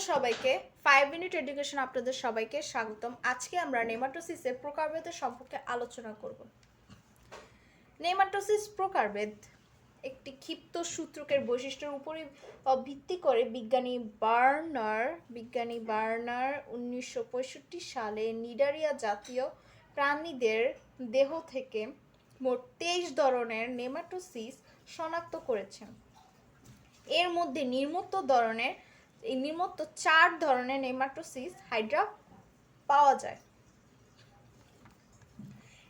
সবাইকে 5 minute education আপনাদের সবাইকে স্বাগতম। আজকে আমরা নেমাটোসিসের প্রকারভেদ সম্পর্কে আলোচনা করব। নেমাটোসিস প্রকারভেদ একটি ক্ষিপ্ত সূত্রকের বৈশিষ্ট্যের উপরে ভিত্তি করে বিজ্ঞানী বার্নার 1965 সালে নিডারিয়া জাতীয় প্রাণীদের দেহ থেকে মোট 23 ধরনের নেমাটোসিস শনাক্ত করেছেন। এর মধ্যে নিম্নোক্ত 4 ধরনের নেমাটোসিস হাইড্রা পাওয়া যায়।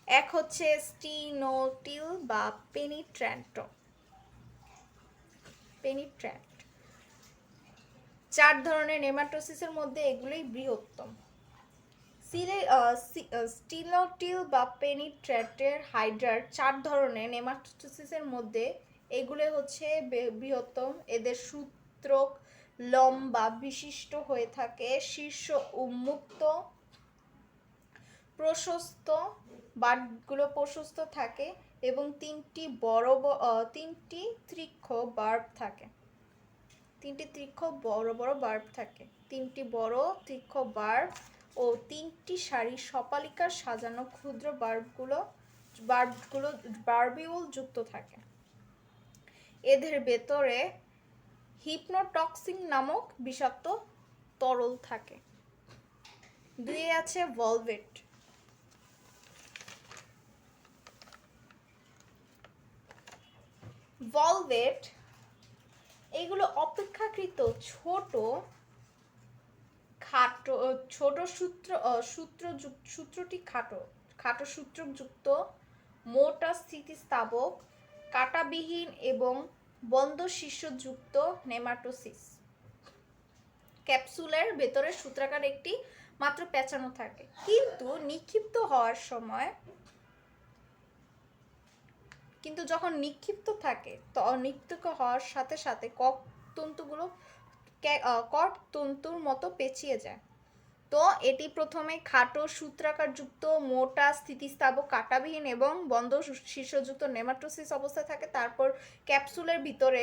এক হচ্ছে স্টিনোটিল বা পেনিট্র্যান্ট। 4 ধরনের নেমাটোসিসের মধ্যে এগুলোই বৃহত্তম। স্টিনোটিল বা পেনিট্র্যান্টের হাইড্রার 4 ধরনের নেমাটোসিসের মধ্যে এগুলো হচ্ছে বৃহত্তম। এদের সূত্রক লম্বা বিশিষ্ট হয়ে থাকে, শীর্ষ উন্মুক্ত, প্রশস্ত, বাটগুলো প্রশস্ত থাকে এবং তিনটি তীক্ষ্ণ বার্ব থাকে। 3টি বড় তীক্ষ্ণ বার্ব ও 3টি সারি সপালিকার সাজানো ক্ষুদ্র বার্বিউল যুক্ত থাকে। এদের ভেতরে হিপনোটক্সিন নামক বিষাক্ত তরল থাকে। 2 আছে ভলভেট। এগুলো অপেক্ষাকৃত ছোট সূত্রযুক্ত মোটা স্থিতিস্থাপক কাঁটাবিহীন এবং বন্ধ শীর্ষযুক্ত নেমাটোসিস। ক্যাপসুলের ভেতরে সূত্রাকার একটি মাত্র পেঁচানো থাকে, কিন্তু যখন নিক্ষিপ্ত থাকে নিক্ষিপ্ত হওয়ার সাথে সাথে কট তন্তুর মতো পেঁচিয়ে যায়। তো এটি প্রথমে খাটো সূত্রাকার যুক্ত মোটা স্থিতিস্থাপক কাঁটাবিহীন এবং বন্ধ শীর্ষযুক্ত নেমাটোসিস অবস্থায় থাকে। তারপর ক্যাপসুলের ভিতরে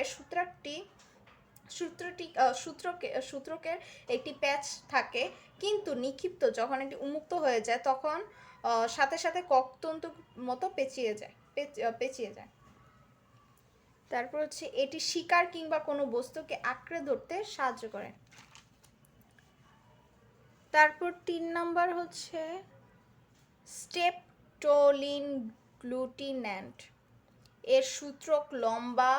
সূত্রকের একটি প্যাচ থাকে, কিন্তু নিক্ষিপ্ত যখন এটি উন্মুক্ত হয়ে যায় তখন সাথে সাথে ককতন্তুর মতো পেঁচিয়ে যায়। তারপর হচ্ছে এটি শিকার কিংবা কোনো বস্তুকে আঁকড়ে ধরতে সাহায্য করে। তারপর 3 নাম্বার হচ্ছে স্টেপটোলিন গ্লুটিন্যান্ট। এর সূত্রক লম্বা,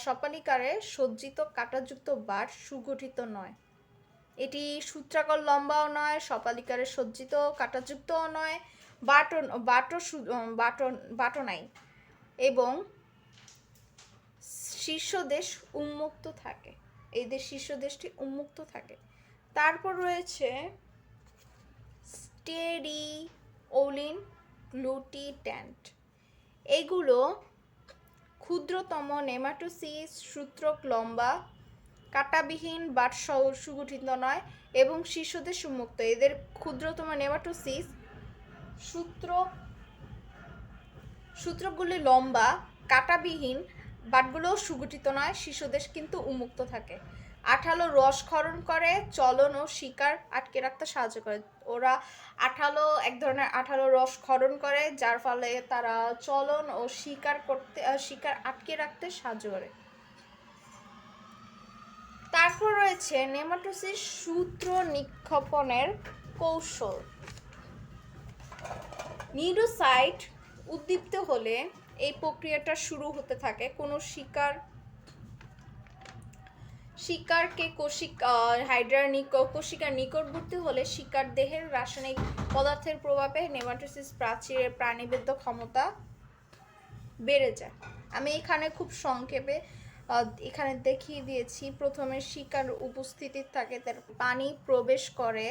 সপালিকারে সজ্জিত কাঁটাযুক্ত বাট, সুগঠিত নয়। এটি সূত্রাকার লম্বাও নয়, সপালিকারে সজ্জিত কাঁটাযুক্তও নয়, বাটও নাই এবং শীর্ষদেশ উন্মুক্ত থাকে। এদের শীর্ষদেশটি উন্মুক্ত থাকে। তারপর রয়েছে স্টেরিওলিন গ্লুটিন্যান্ট। এগুলো ক্ষুদ্রতম নেমাটোসিস, সূত্রক লম্বা, কাঁটাবিহীন, বাট সুগঠিত নয় এবং শীর্ষদেশ উন্মুক্ত। এদের ক্ষুদ্রতম নেমাটোসিস সূত্রকগুলি লম্বা, কাঁটাবিহীন, বাটগুলোও সুগঠিত নয়, শীর্ষদেশ কিন্তু উন্মুক্ত থাকে। আঠালো রস ক্ষরণ করে, চলন ও শিকার আটকে রাখতে সাহায্য করে। ওরা এক ধরনের আঠালো রস ক্ষরণ করে, যার ফলে তারা চলন ও শিকার আটকে রাখতে সাহায্য করে। তারপর রয়েছে নেমাটোসিস সূত্র নিক্ষেপণের কৌশল। নিউরোসাইট উদ্দীপ্ত হলে এই প্রক্রিয়াটা শুরু হতে থাকে। কোনো শিকারকে হাইড্রার কোশিকার নিকটবর্তী হলে শিকার দেহের রাসায়নিক পদার্থের প্রভাবে নেমাটোসিস প্রাচীরের প্রাণীবেদ্য ক্ষমতা বেড়ে যায়। আমি এখানে খুব সংক্ষেপে এখানে দেখিয়ে দিয়েছি। প্রথমে শিকার উপস্থিতি থাকে, তার পানি প্রবেশ করে,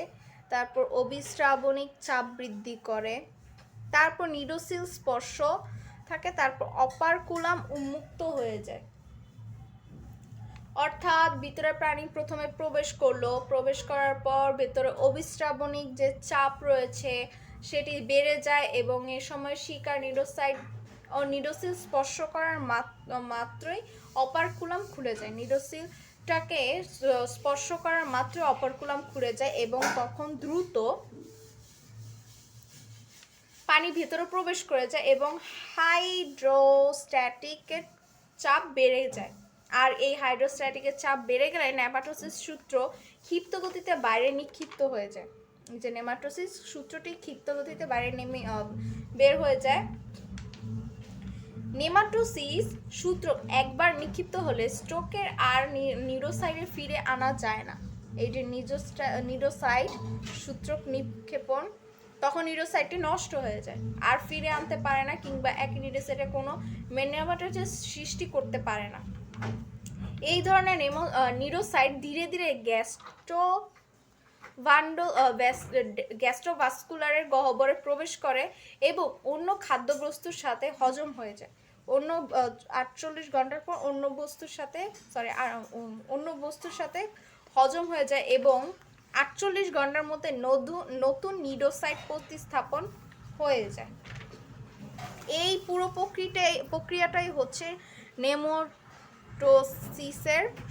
তারপর অবিস্রাবণিক চাপ বৃদ্ধি করে, তারপর নিডোসিল স্পর্শ থাকে, তারপর অপারকুলাম উন্মুক্ত হয়ে যায়। অর্থাৎ ভিতরে প্রাণী প্রথমে প্রবেশ করার পর ভেতরে অবিস্রাবণিক যে চাপ রয়েছে সেটি বেড়ে যায় এবং এ সময় শিকার নিডোসিল স্পর্শ করার মাত্রই অপারকুলাম খুলে যায়। নিডোসিল সাইটটাকে স্পর্শ করার মাত্র অপারকুলাম খুলে যায় এবং তখন দ্রুত পানি ভেতরে প্রবেশ করে যায় এবং হাইড্রোস্ট্যাটিকের চাপ বেড়ে যায়। আর এই হাইড্রোস্ট্যাটিকের চাপ বেড়ে গেলে নেমাটোসিস সূত্র ক্ষিপ্ত গতিতে বাইরে নিক্ষিপ্ত হয়ে যায়। যে নেমাটোসিস সূত্রটি ক্ষিপ্ত গতিতে বাইরে বের হয়ে যায়। নেমাটোসিস সূত্র একবার নিক্ষিপ্ত হলে স্ট্রোকের আর নিউরোসাইডে ফিরে আনা যায় না। এই যে নিউরোসাইড সূত্রক নিক্ষেপণ, তখন নিউরোসাইটটি নষ্ট হয়ে যায় আর ফিরে আনতে পারে না, কিংবা এক নিউরোসাইটে কোনো নেমাটোসিস সৃষ্টি করতে পারে না। এই ধরনের নিউরোসাইট ধীরে ধীরে গ্যাস্ট্রোভাস্কুলারের গহ্বরে প্রবেশ করে এবং অন্য খাদ্যবস্তুর সাথে হজম হয়ে যায়। অন্য 48 ঘন্টার পর অন্য বস্তুর সাথে হজম হয়ে যায় এবং 48 ঘন্টার মধ্যে নতুন নিউরোসাইট প্রতিস্থাপন হয়ে যায়। এই পুরো প্রক্রিয়াটাই হচ্ছে নেমাটোসিসের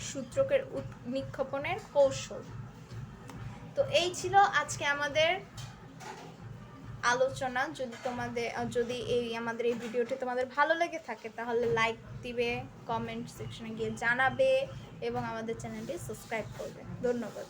সূত্রকের নিক্ষেপণের কৌশল। তো এই ছিল আজকে আমাদের আলোচনা। যদি আমাদের এই ভিডিওটি তোমাদের ভালো লেগে থাকে তাহলে লাইক দিবে, কমেন্ট সেকশনে গিয়ে জানাবে এবং আমাদের চ্যানেলটি সাবস্ক্রাইব করবে। ধন্যবাদ।